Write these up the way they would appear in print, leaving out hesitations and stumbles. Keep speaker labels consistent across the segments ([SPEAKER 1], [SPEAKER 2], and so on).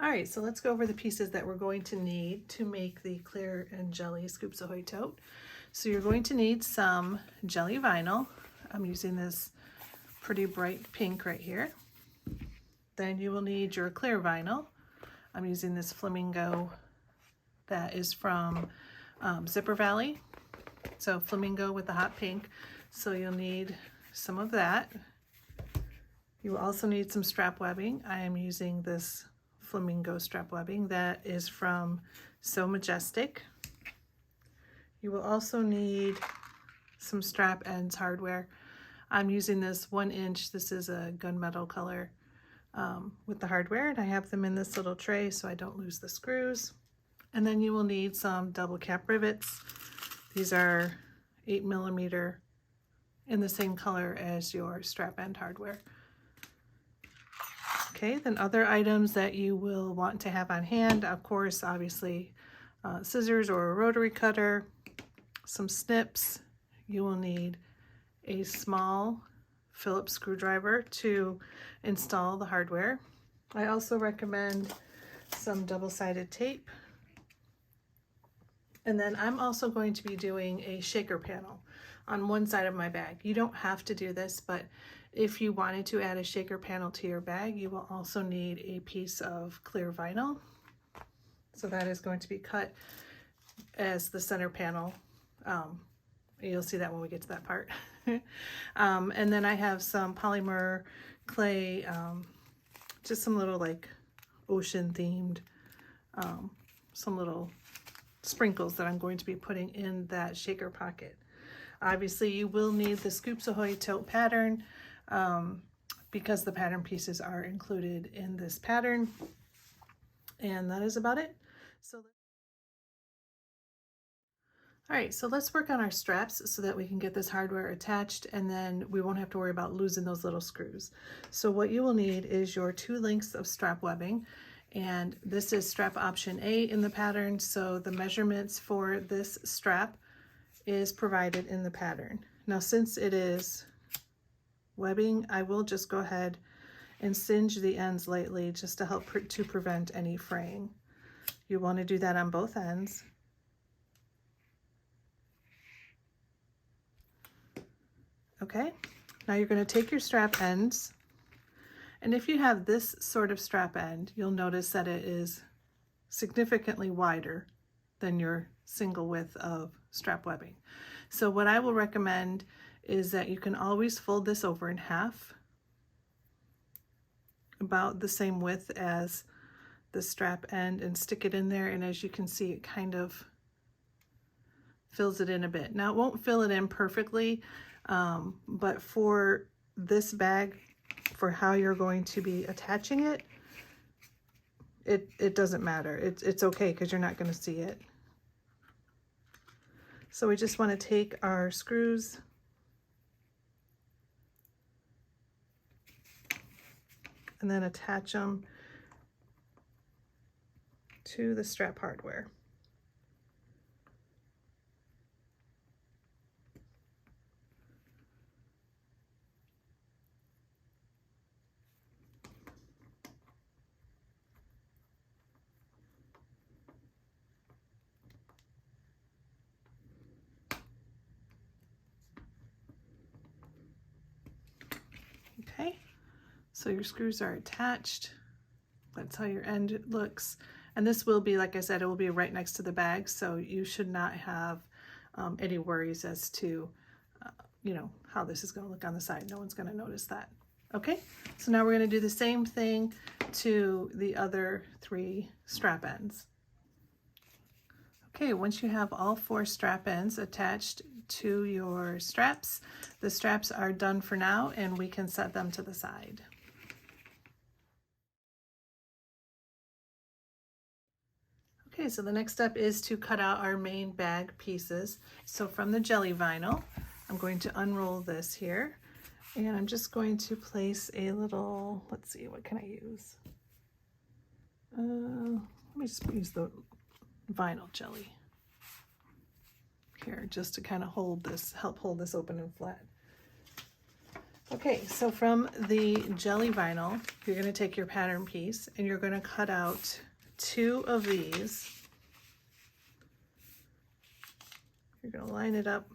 [SPEAKER 1] All right, so let's go over the pieces that we're going to need to make the clear and jelly Scoops Ahoy Tote. So you're going to need some jelly vinyl. I'm using this pretty bright pink right here. Then you will need your clear vinyl. I'm using this Flamingo that is from Zipper Valley. So Flamingo with the hot pink. So you'll need some of that. You will also need some strap webbing. I am using this Flamingo strap webbing that is from Sew Majestic. You will also need some strap ends hardware. I'm using this 1 inch. This is a gunmetal color with the hardware, and I have them in this little tray so I don't lose the screws. And then you will need some double cap rivets. These are 8mm in the same color as your strap end hardware. Okay, then other items that you will want to have on hand, of course, obviously scissors or a rotary cutter, some snips. You will need a small Phillips screwdriver to install the hardware. I also recommend some double-sided tape. And then I'm also going to be doing a shaker panel on one side of my bag. You don't have to do this, but if you wanted to add a shaker panel to your bag, you will also need a piece of clear vinyl. So that is going to be cut as the center panel. You'll see that when we get to that part. And then I have some polymer clay, just some little like ocean themed, some little sprinkles that I'm going to be putting in that shaker pocket. Obviously you will need the Scoops Ahoy Tote pattern because the pattern pieces are included in this pattern, and that is about it. All right, so let's work on our straps so that we can get this hardware attached, and then we won't have to worry about losing those little screws. So what you will need is your 2 lengths of strap webbing, and this is strap option A in the pattern, so the measurements for this strap is provided in the pattern. Now since it is webbing, I will just go ahead and singe the ends lightly just to help to prevent any fraying. You want to do that on both ends. Okay, now you're going to take your strap ends, and if you have this sort of strap end, you'll notice that it is significantly wider than your single width of strap webbing. So what I will recommend is that you can always fold this over in half, about the same width as the strap end, and stick it in there, and as you can see, it kind of fills it in a bit. Now it won't fill it in perfectly, but for this bag, for how you're going to be attaching it, it doesn't matter. It's okay because you're not going to see it. So we just want to take our screws and then attach them to the strap hardware. Okay, so your screws are attached. That's how your end looks. And this will be, like I said, it will be right next to the bag, so you should not have any worries as to, you know, how this is going to look on the side. No one's going to notice that. Okay, so now we're going to do the same thing to the other 3 strap ends. Okay, once you have all 4 strap ends attached to your straps, the straps are done for now, and we can set them to the side. Okay, so the next step is to cut out our main bag pieces. So from the jelly vinyl, I'm going to unroll this here, and I'm just going to place a little, let's see, what can I use? Let me just use the vinyl jelly here just to kind of hold this, help hold this open and flat. Okay, so from the jelly vinyl, you're going to take your pattern piece and you're going to cut out 2 of these. You're going to line it up.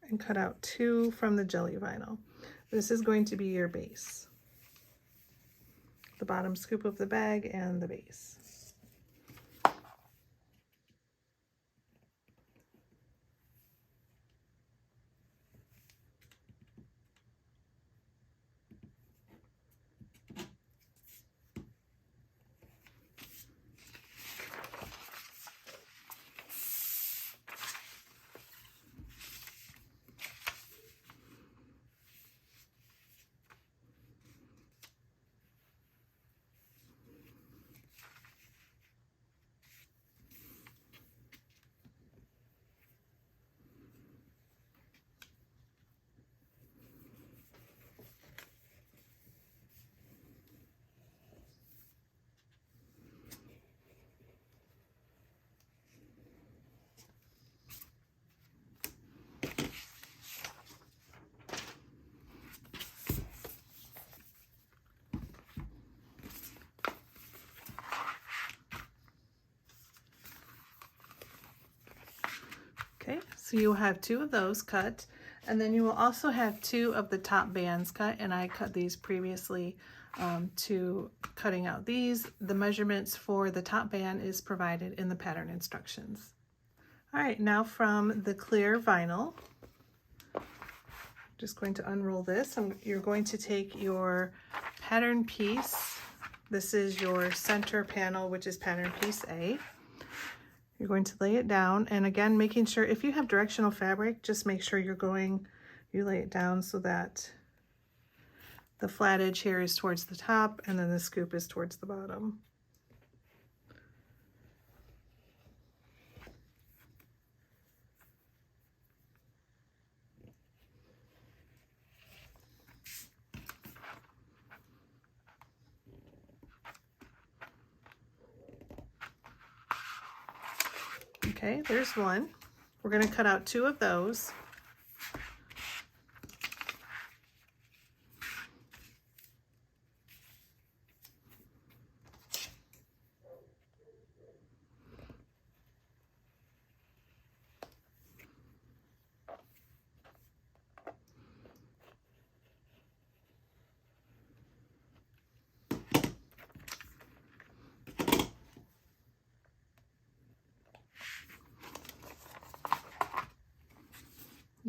[SPEAKER 1] And cut out 2 from the jelly vinyl. This is going to be your base. The bottom scoop of the bag and the base. Okay, so you have 2 of those cut, and then you will also have 2 of the top bands cut, and I cut these previously to cutting out these. The measurements for the top band is provided in the pattern instructions. All right, now from the clear vinyl, just going to unroll this. You're going to take your pattern piece. This is your center panel, which is pattern piece A. You're going to lay it down, and again, making sure if you have directional fabric, just make sure you lay it down so that the flat edge here is towards the top and then the scoop is towards the bottom. Okay, there's one. We're going to cut out 2 of those.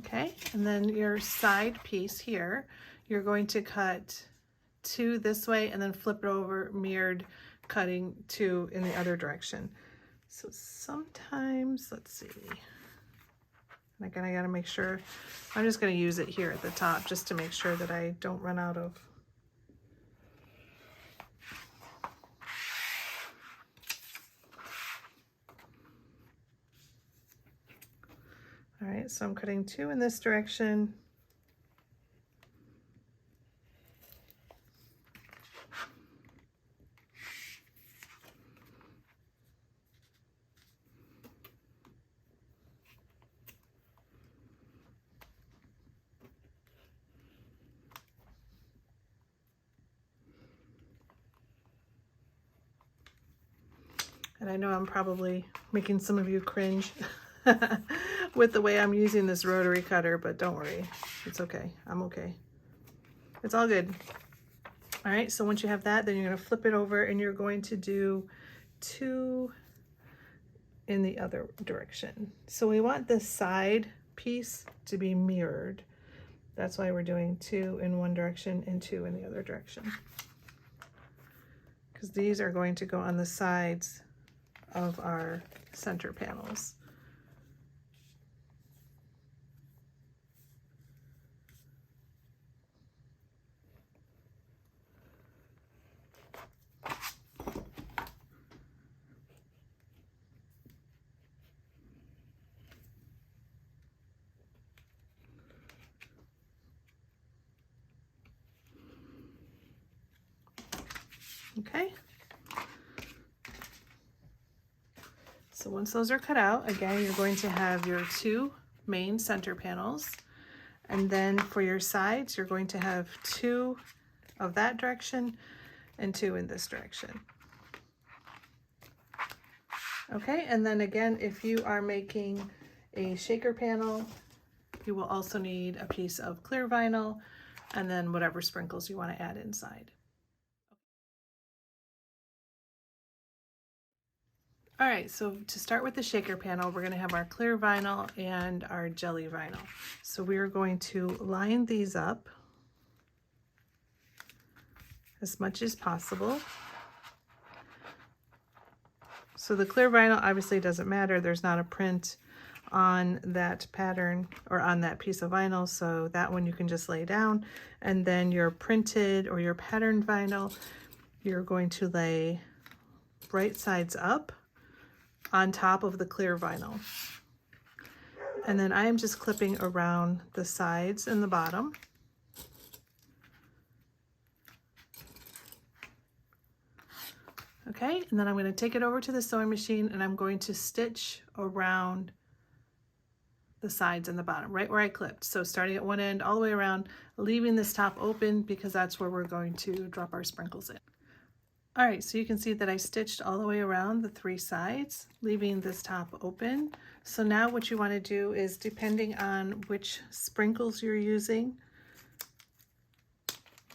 [SPEAKER 1] Okay, and then your side piece here, you're going to cut 2 this way and then flip it over, mirrored cutting 2 in the other direction. So sometimes, let's see, and again, I gotta make sure, I'm just gonna use it here at the top just to make sure that I don't run out of. All right, so I'm cutting 2 in this direction. And I know I'm probably making some of you cringe with the way I'm using this rotary cutter, but don't worry, it's okay. I'm okay. It's all good. All right, so once you have that, then you're going to flip it over and you're going to do 2 in the other direction. So we want this side piece to be mirrored. That's why we're doing 2 in one direction and 2 in the other direction, because these are going to go on the sides of our center panels. So once those are cut out, again, you're going to have your 2 main center panels. And then for your sides, you're going to have 2 of that direction and 2 in this direction. Okay, and then again, if you are making a shaker panel, you will also need a piece of clear vinyl and then whatever sprinkles you want to add inside. All right, so to start with the shaker panel, we're going to have our clear vinyl and our jelly vinyl. So we are going to line these up as much as possible. So the clear vinyl obviously doesn't matter. There's not a print on that pattern or on that piece of vinyl, so that one you can just lay down. And then your printed or your patterned vinyl, you're going to lay right sides up on top of the clear vinyl. And then I am just clipping around the sides and the bottom. Okay, and then I'm going to take it over to the sewing machine and I'm going to stitch around the sides and the bottom, right where I clipped. So starting at one end all the way around, leaving this top open because that's where we're going to drop our sprinkles in. All right, so you can see that I stitched all the way around the 3 sides, leaving this top open. So now what you want to do is, depending on which sprinkles you're using,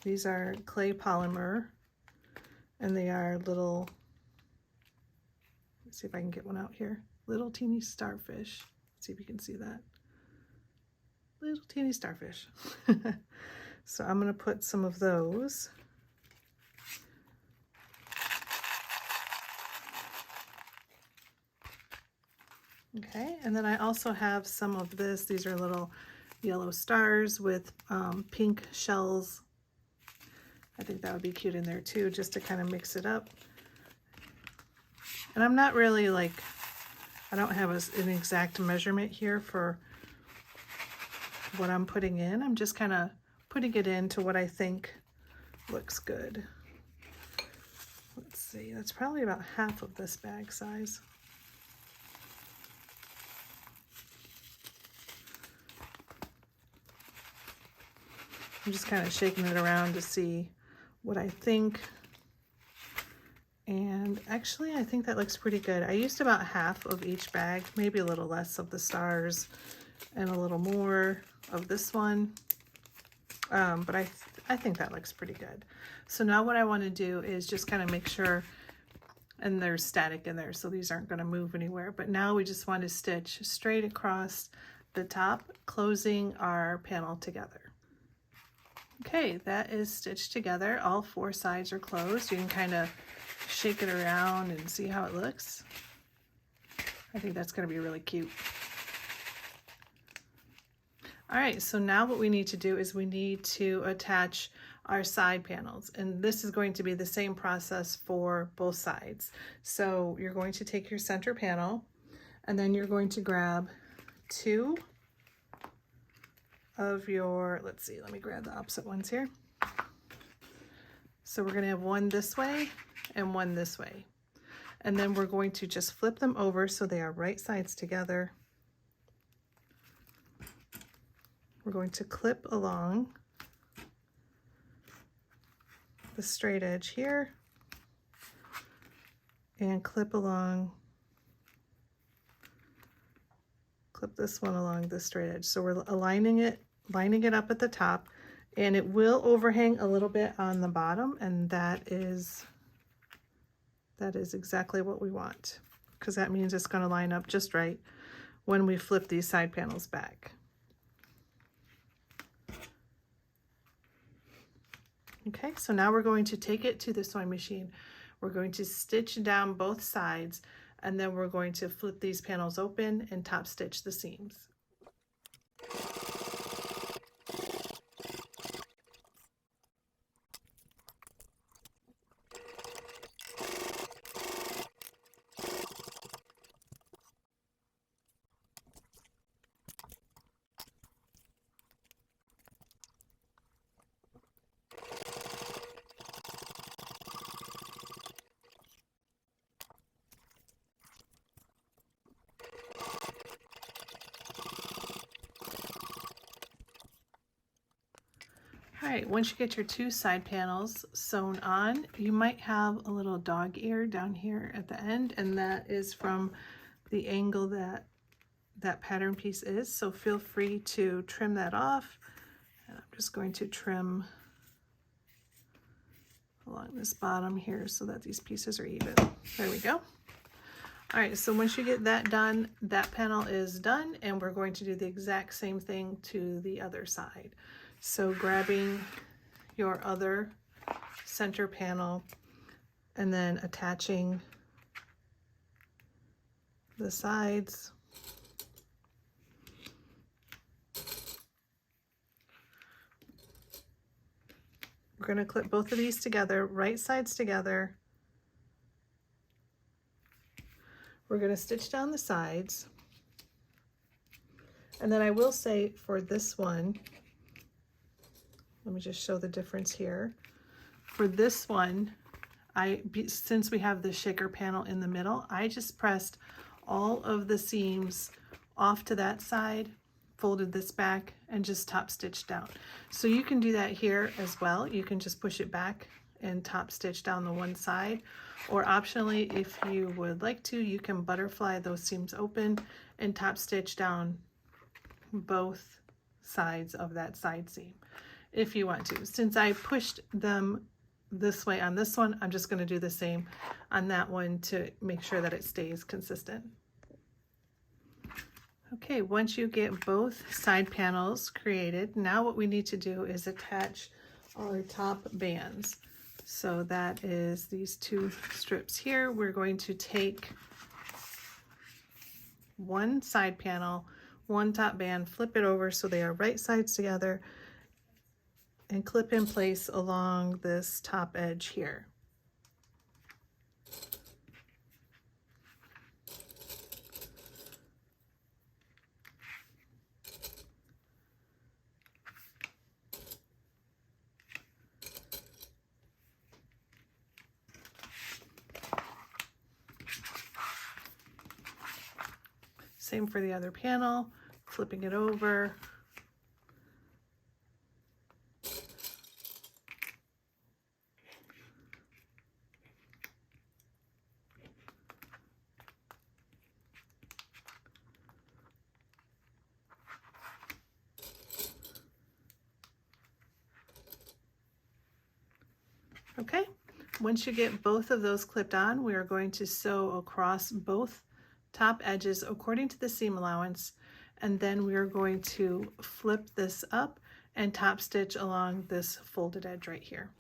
[SPEAKER 1] these are clay polymer, and they are little, let's see if I can get one out here, little teeny starfish. Let's see if you can see that. Little teeny starfish. So I'm going to put some of those. Okay, and then I also have some of this. These are little yellow stars with pink shells. I think that would be cute in there too, just to kind of mix it up. And I'm not really like, I don't have an exact measurement here for what I'm putting in. I'm just kind of putting it into what I think looks good. Let's see, that's probably about half of this bag size. I'm just kind of shaking it around to see what I think. And actually, I think that looks pretty good. I used about half of each bag, maybe a little less of the stars and a little more of this one. But I think that looks pretty good. So now what I want to do is just kind of make sure, and there's static in there, so these aren't going to move anywhere. But now we just want to stitch straight across the top, closing our panel together. Okay, that is stitched together. All 4 sides are closed. You can kind of shake it around and see how it looks. I think that's going to be really cute. All right, so now what we need to do is we need to attach our side panels, and this is going to be the same process for both sides. So you're going to take your center panel, and then you're going to grab 2 of your, let's see, let me grab the opposite ones here. So we're going to have one this way and one this way. And then we're going to just flip them over so they are right sides together. We're going to clip along the straight edge here and clip along, clip this one along the straight edge. So we're aligning it, lining it up at the top, and it will overhang a little bit on the bottom, and that is exactly what we want, because that means it's going to line up just right when we flip these side panels back. Okay, so now we're going to take it to the sewing machine. We're going to stitch down both sides, and then we're going to flip these panels open and top stitch the seams. right, once you get your two side panels sewn on, you might have a little dog ear down here at the end, and that is from the angle that that pattern piece is. So feel free to trim that off. And I'm just going to trim along this bottom here so that these pieces are even. There we go. All right, so once you get that done, that panel is done, and we're going to do the exact same thing to the other side. So grabbing your other center panel and then attaching the sides. We're going to clip both of these together, right sides together. We're going to stitch down the sides. And then I will say for this one, let me just show the difference here. For this one, since we have the shaker panel in the middle, I just pressed all of the seams off to that side, folded this back, and just top stitched down. So you can do that here as well. You can just push it back and top stitch down the one side, or optionally, if you would like to, you can butterfly those seams open and top stitch down both sides of that side seam if you want to. Since I pushed them this way on this one, I'm just going to do the same on that one to make sure that it stays consistent. Okay, once you get both side panels created, now what we need to do is attach our top bands. So that is these two strips here. We're going to take one side panel, one top band, flip it over so they are right sides together, and clip in place along this top edge here. Same for the other panel, flipping it over. Okay, once you get both of those clipped on, we are going to sew across both top edges according to the seam allowance, and then we are going to flip this up and top stitch along this folded edge right here.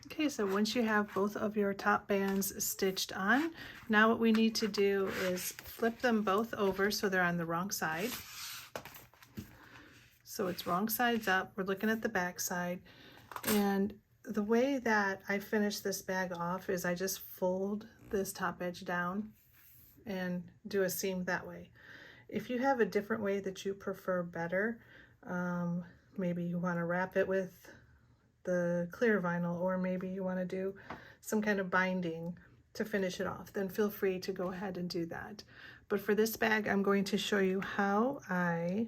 [SPEAKER 1] Okay, so once you have both of your top bands stitched on, now what we need to do is flip them both over so they're on the wrong side. So it's wrong sides up, we're looking at the back side, and the way that I finish this bag off is I just fold this top edge down and do a seam that way. If you have a different way that you prefer better, maybe you want to wrap it with the clear vinyl, or maybe you want to do some kind of binding to finish it off, then feel free to go ahead and do that. But for this bag, I'm going to show you how I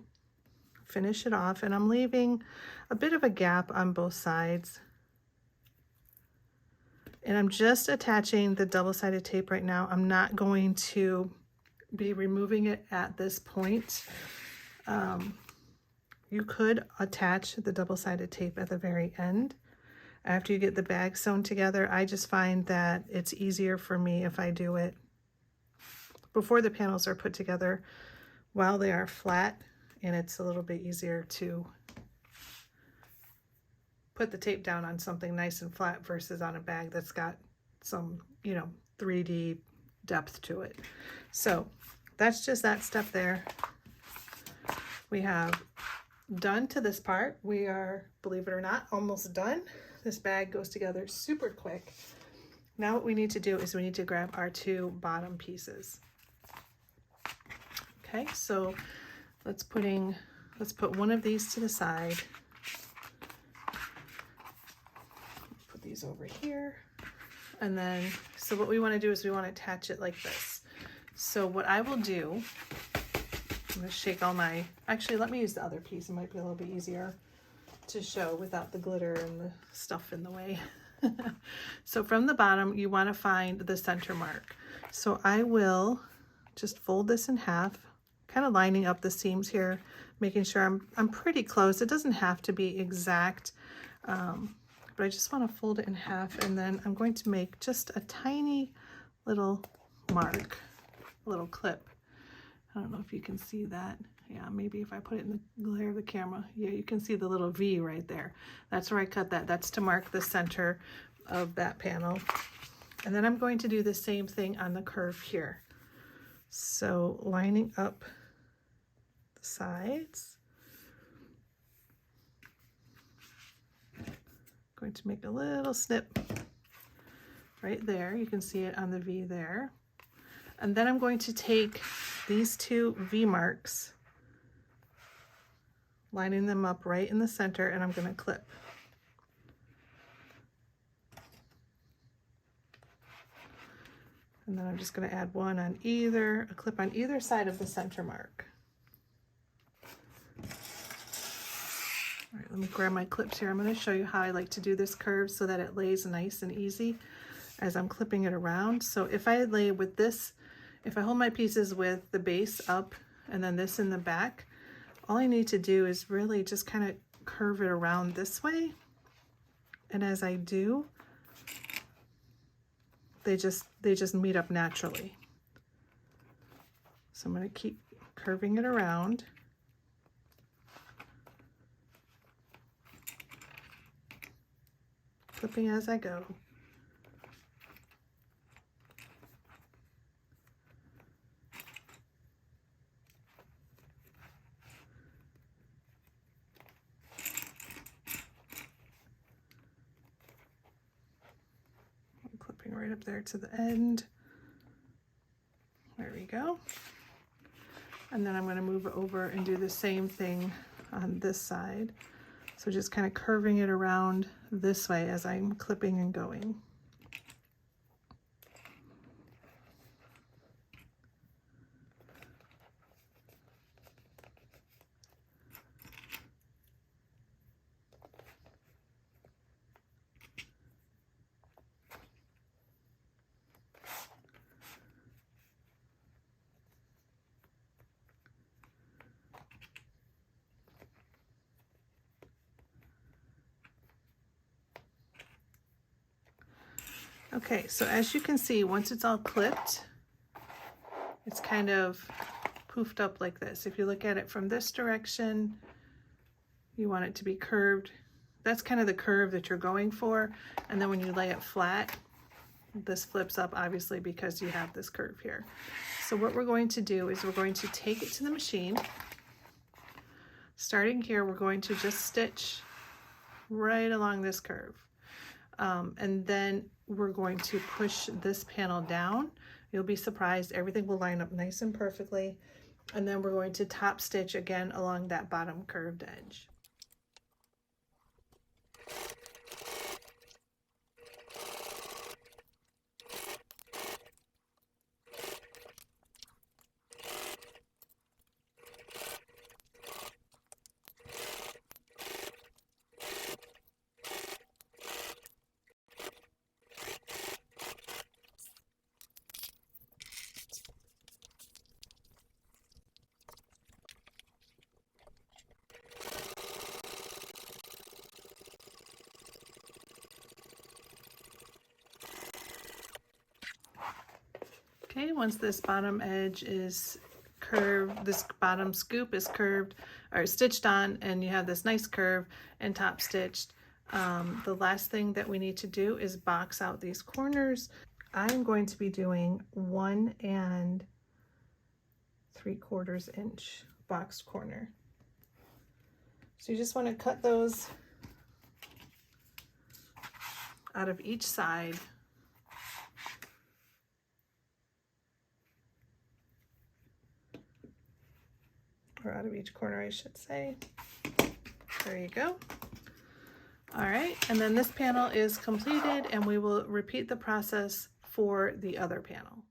[SPEAKER 1] finish it off, and I'm leaving a bit of a gap on both sides. And I'm just attaching the double-sided tape right now. I'm not going to be removing it at this point. You could attach the double-sided tape at the very end after you get the bag sewn together. I just find that it's easier for me if I do it before the panels are put together while they are flat and it's a little bit easier to put the tape down on something nice and flat versus on a bag that's got some, you know, 3D depth to it. So that's just that step there. We have done to this part. We are, believe it or not, almost done. This bag goes together super quick. Now what we need to do is we need to grab our 2 bottom pieces. Okay, so let's put one of these to the side. Put these over here. And then, so what we want to do is we want to attach it like this. So what I will do, I'm going to shake all my, actually let me use the other piece. It might be a little bit easier to show without the glitter and the stuff in the way. So from the bottom, you want to find the center mark. So I will just fold this in half, kind of lining up the seams here, making sure I'm pretty close. It doesn't have to be exact, but I just want to fold it in half, and then I'm going to make just a tiny little mark, a little clip. I don't know if you can see that. Yeah, maybe if I put it in the glare of the camera. Yeah, you can see the little V right there. That's where I cut that. That's to mark the center of that panel. And then I'm going to do the same thing on the curve here. So lining up the sides. Going to make a little snip right there. You can see it on the V there. And then I'm going to take these 2 V marks, lining them up right in the center, and I'm going to clip. And then I'm just going to add one on a clip on either side of the center mark. All right, let me grab my clips here. I'm going to show you how I like to do this curve so that it lays nice and easy as I'm clipping it around. So if I lay with this, if I hold my pieces with the base up and then this in the back, all I need to do is really just kind of curve it around this way. And as I do, they just meet up naturally. So I'm going to keep curving it around. Clipping as I go. Clipping right up there to the end. There we go. And then I'm going to move it over and do the same thing on this side. So just kind of curving it around this way as I'm clipping and going. Okay, so as you can see, once it's all clipped, it's kind of poofed up like this. If you look at it from this direction, you want it to be curved. That's kind of the curve that you're going for. And then when you lay it flat, this flips up obviously because you have this curve here. So what we're going to do is we're going to take it to the machine. Starting here, we're going to just stitch right along this curve. And then we're going to push this panel down. You'll be surprised, everything will line up nice and perfectly. And then we're going to top stitch again along that bottom curved edge. Okay, once this bottom edge is curve, this bottom scoop is curved or stitched on, and you have this nice curve and top stitched. The last thing that we need to do is box out these corners. I'm going to be doing 1 3/4 inch boxed corner. So you just want to cut those out of each side. Or out of each corner, I should say. There you go. All right, and then this panel is completed, and we will repeat the process for the other panel.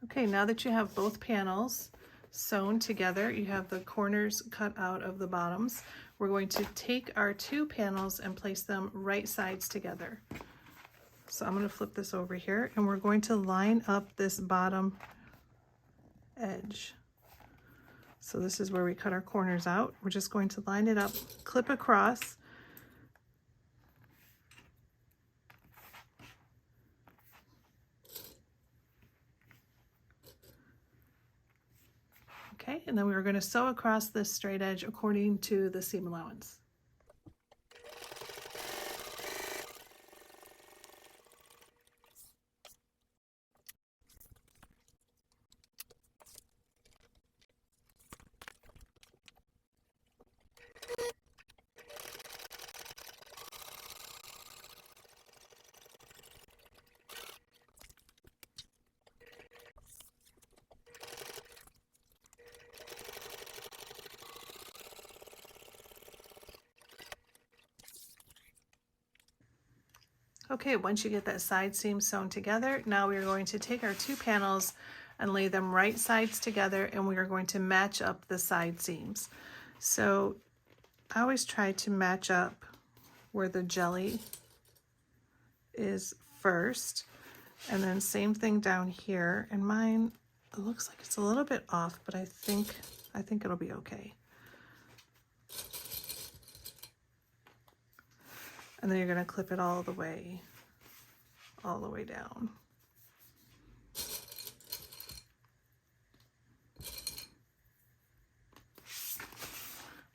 [SPEAKER 1] Okay, now that you have both panels sewn together, you have the corners cut out of the bottoms, we're going to take our 2 panels and place them right sides together. So I'm going to flip this over here, and we're going to line up this bottom edge. So this is where we cut our corners out. We're just going to line it up, clip across, okay, and then we're going to sew across this straight edge according to the seam allowance. Okay, once you get that side seam sewn together, now we are going to take our 2 panels and lay them right sides together, and we are going to match up the side seams. So I always try to match up where the jelly is first, and then same thing down here. And mine, it looks like it's a little bit off, but I think it'll be okay. And then you're going to clip it all the way down.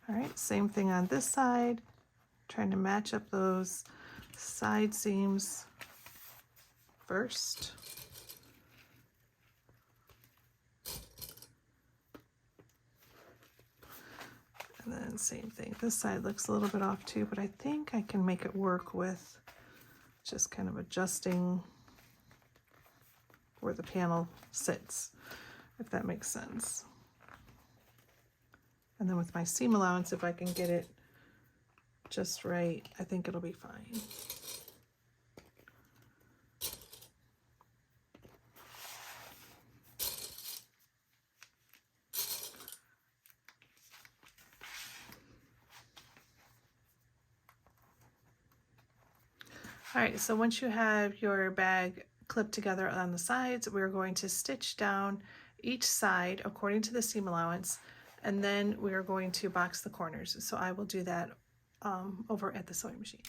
[SPEAKER 1] All right, same thing on this side, trying to match up those side seams first. And then same thing, this side looks a little bit off too, but I think I can make it work with just kind of adjusting where the panel sits, if that makes sense. And then with my seam allowance, if I can get it just right, I think it'll be fine. All right, so once you have your bag clipped together on the sides, we're going to stitch down each side according to the seam allowance, and then we are going to box the corners. So I will do that over at the sewing machine.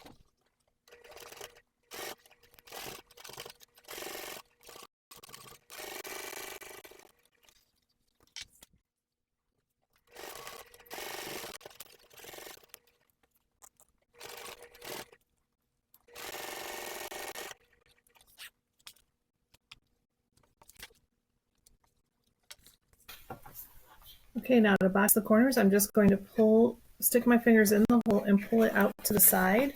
[SPEAKER 1] Okay, now to box the corners, I'm just going to stick my fingers in the hole and pull it out to the side.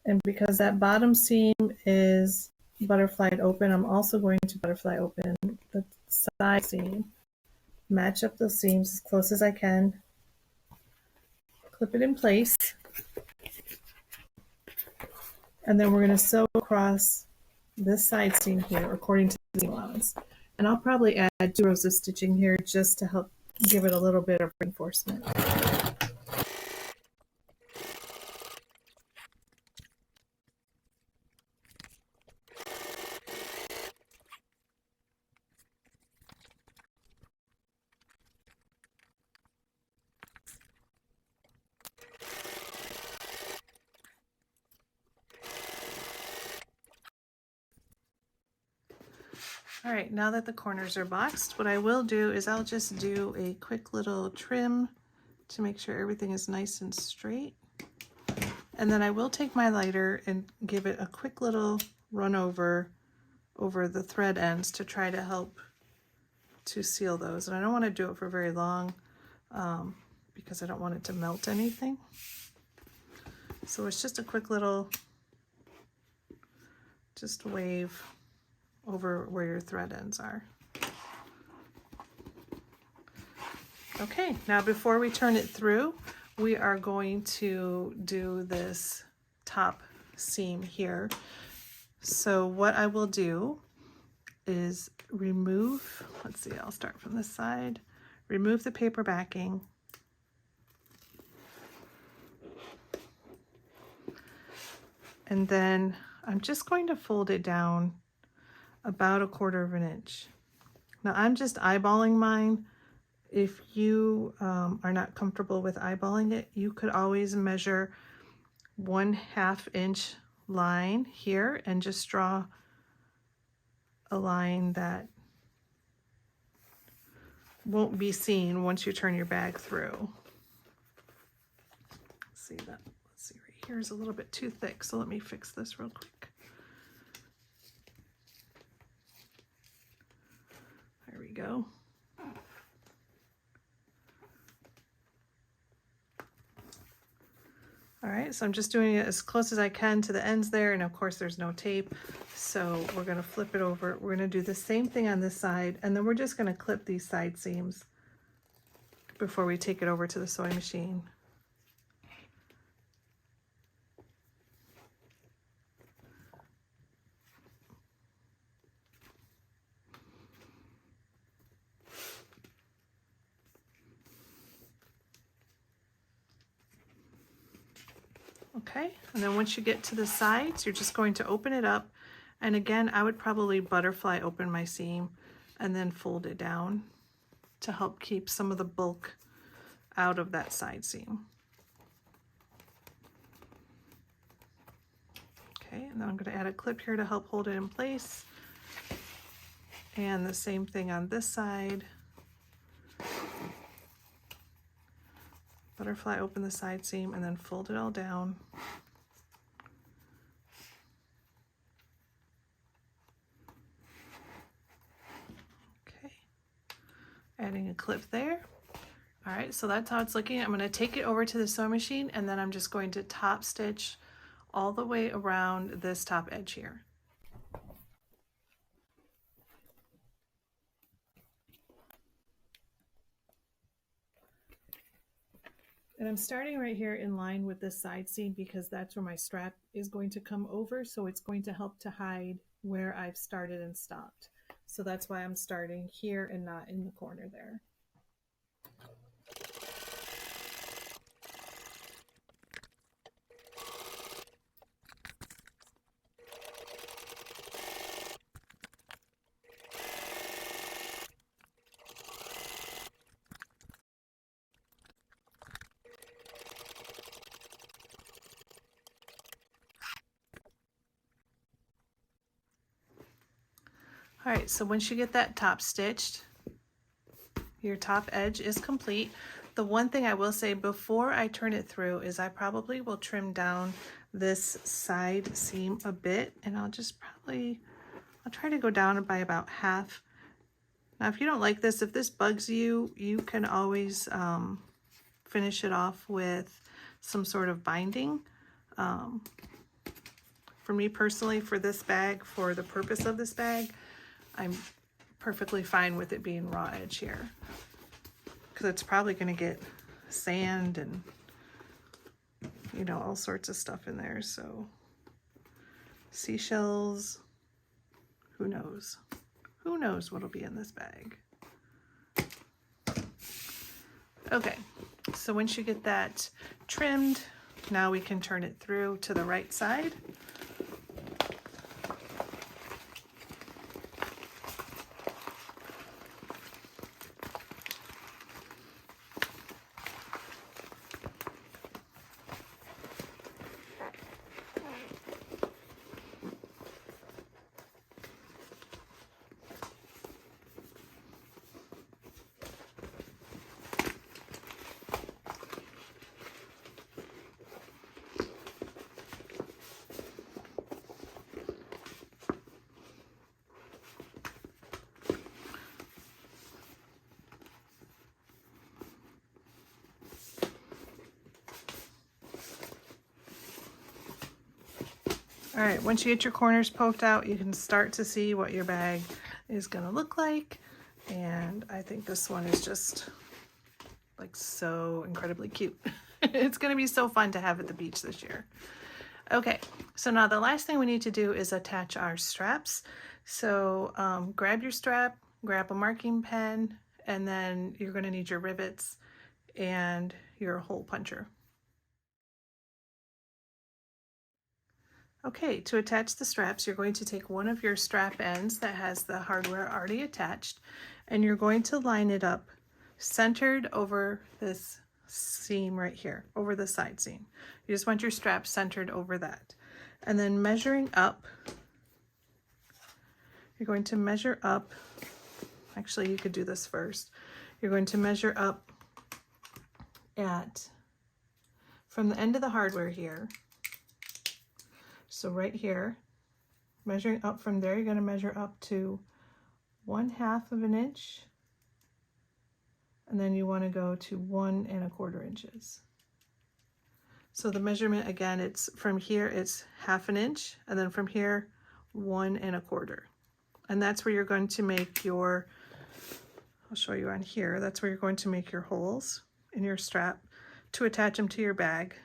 [SPEAKER 1] And because that bottom seam is butterflied open, I'm also going to butterfly open the side seam. Match up those seams as close as I can. Clip it in place. And then we're going to sew across this side seam here according to the seam allowance. And I'll probably add 2 rows of stitching here just to help give it a little bit of reinforcement. All right, now that the corners are boxed, what I will do is I'll just do a quick little trim to make sure everything is nice and straight. And then I will take my lighter and give it a quick little run over the thread ends to try to help to seal those. And I don't want to do it for very long because I don't want it to melt anything. So it's just a quick little, just wave over where your thread ends are. Okay, now before we turn it through, we are going to do this top seam here. So what I will do is remove, let's see, I'll start from this side, remove the paper backing, and then I'm just going to fold it down about 1/4 inch. Now I'm just eyeballing mine. If you are not comfortable with eyeballing it, you could always measure 1/2 inch line here and just draw a line that won't be seen once you turn your bag through. Let's see that. Let's see, right here is a little bit too thick, so let me fix this real quick. There we go. All right, so I'm just doing it as close as I can to the ends there, and of course there's no tape, so we're going to flip it over. We're going to do the same thing on this side, and then we're just going to clip these side seams before we take it over to the sewing machine. Okay, and then once you get to the sides, you're just going to open it up. And again, I would probably butterfly open my seam and then fold it down to help keep some of the bulk out of that side seam. Okay, and then I'm going to add a clip here to help hold it in place. And the same thing on this side. Butterfly open the side seam and then fold it all down. Okay, adding a clip there. All right, so that's how it's looking. I'm going to take it over to the sewing machine, and then I'm just going to top stitch all the way around this top edge here. And I'm starting right here in line with this side seam because that's where my strap is going to come over, so it's going to help to hide where I've started and stopped. So that's why I'm starting here and not in the corner there. All right, so once you get that top stitched, your top edge is complete. The one thing I will say before I turn it through is I probably will trim down this side seam a bit, and I'll try to go down by about half. Now, if you don't like this, if this bugs you, you can always finish it off with some sort of binding. For me personally, for this bag, for the purpose of this bag, I'm perfectly fine with it being raw edge here, because it's probably going to get sand and, you know, all sorts of stuff in there. So seashells, who knows? Who knows what'll be in this bag? Okay, so once you get that trimmed, now we can turn it through to the right side. All right, once you get your corners poked out, you can start to see what your bag is gonna look like. And I think this one is just like so incredibly cute. It's gonna be so fun to have at the beach this year. Okay, so now the last thing we need to do is attach our straps. So grab your strap, grab a marking pen, and then you're gonna need your rivets and your hole puncher. Okay, to attach the straps, you're going to take one of your strap ends that has the hardware already attached, and you're going to line it up centered over this seam right here, over the side seam. You just want your strap centered over that. And then measuring up, you're going to measure up, actually you could do this first. You're going to measure up from the end of the hardware here. So right here, measuring up from there, you're going to measure up to 1/2 of an inch. And then you want to go to 1 1/4 inches. So the measurement, again, it's from here, it's 1/2 inch. And then from here, 1 1/4. And that's where you're going to make your, I'll show you on here, that's where you're going to make your holes in your strap to attach them to your bag.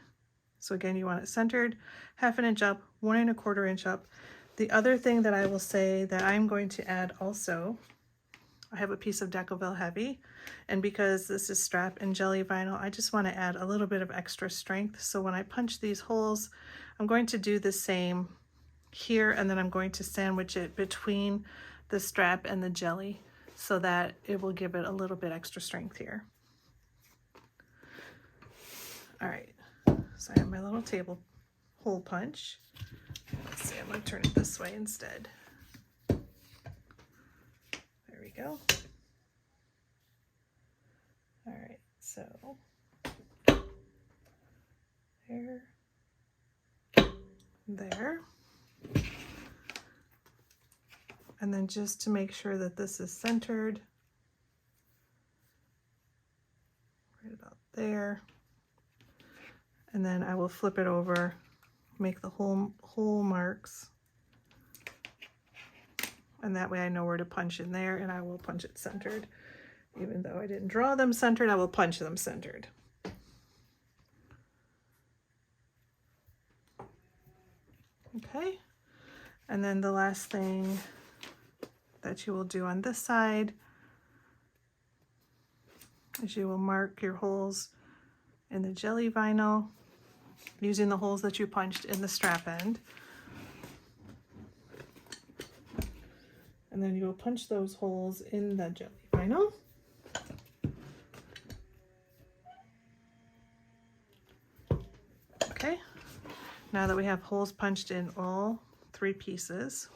[SPEAKER 1] So again, you want it centered, 1/2 inch up, 1 1/4 inch up. The other thing that I will say that I'm going to add also, I have a piece of Decoville Heavy, and because this is strap and jelly vinyl, I just want to add a little bit of extra strength. So when I punch these holes, I'm going to do the same here, and then I'm going to sandwich it between the strap and the jelly so that it will give it a little bit extra strength here. All right. So I have my little table hole punch. Let's see, I'm going to turn it this way instead. There we go. All right, so there. And then just to make sure that this is centered, right about there. And then I will flip it over, make the hole marks. And that way I know where to punch in there, and I will punch it centered. Even though I didn't draw them centered, I will punch them centered. Okay, and then the last thing that you will do on this side is you will mark your holes in the jelly vinyl using the holes that you punched in the strap end. And then you will punch those holes in the jelly vinyl. Okay, now that we have holes punched in all 3 pieces,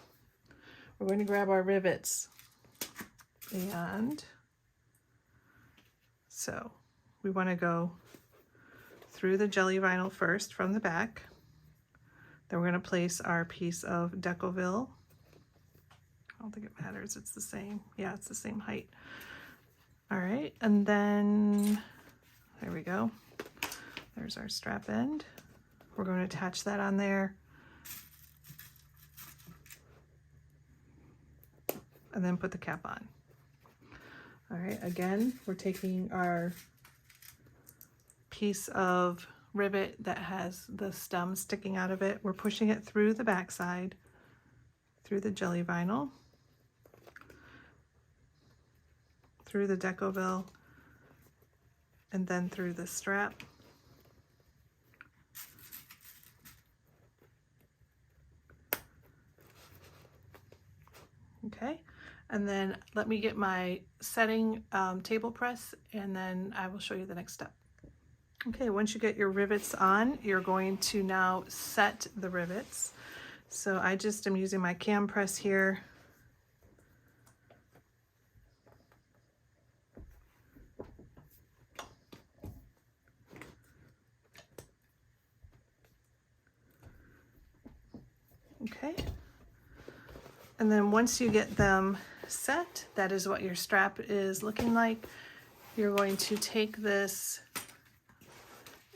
[SPEAKER 1] we're going to grab our rivets. And so we want to go through the jelly vinyl first from the back. Then we're going to place our piece of Decoville. I don't think it matters, it's the same. Yeah, it's the same height. All right, and then there we go. There's our strap end. We're going to attach that on there. And then put the cap on. All right, again, we're taking our piece of rivet that has the stem sticking out of it. We're pushing it through the backside, through the jelly vinyl, through the Decoville, and then through the strap. Okay, and then let me get my setting table press, and then I will show you the next step. Okay, once you get your rivets on, you're going to now set the rivets. So I just am using my Kam press here. Okay, and then once you get them set, that is what your strap is looking like. You're going to take this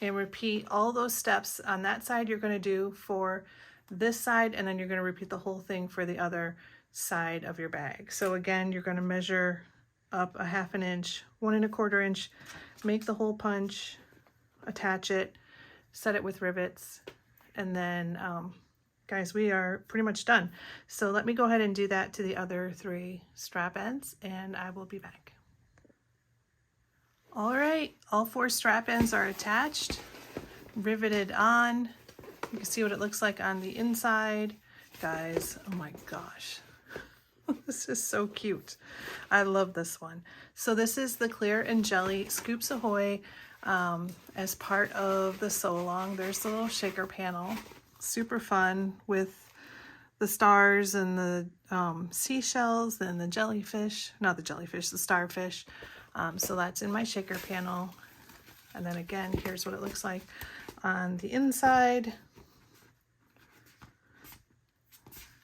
[SPEAKER 1] and repeat all those steps on that side you're going to do for this side, and then you're going to repeat the whole thing for the other side of your bag. So again, you're going to measure up a 1/2 inch, 1 1/4 inch, make the hole punch, attach it, set it with rivets, and then guys, we are pretty much done. So let me go ahead and do that to the other 3 strap ends, and I will be back. All right, all 4 strap ends are attached, riveted on. You can see what it looks like on the inside. Guys, oh my gosh. This is so cute. I love this one. So this is the Clear and Jelly Scoops Ahoy as part of the sew along. There's the little shaker panel. Super fun with the stars and the seashells and the jellyfish. Not the jellyfish, the starfish. So that's in my shaker panel. And then again, here's what it looks like on the inside.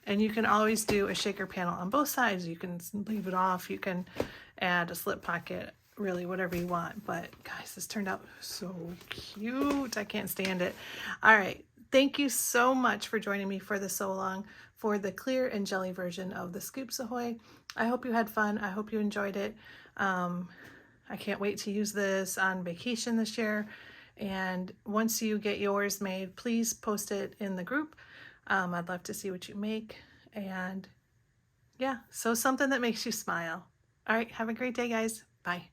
[SPEAKER 1] And you can always do a shaker panel on both sides. You can leave it off. You can add a slip pocket, really whatever you want. But guys, this turned out so cute. I can't stand it. All right. Thank you so much for joining me for the sew along for the Clear and Jelly version of the Scoops Ahoy. I hope you had fun. I hope you enjoyed it. I can't wait to use this on vacation this year. And once you get yours made, please post it in the group. I'd love to see what you make. And yeah, sew something that makes you smile. All right, have a great day, guys. Bye.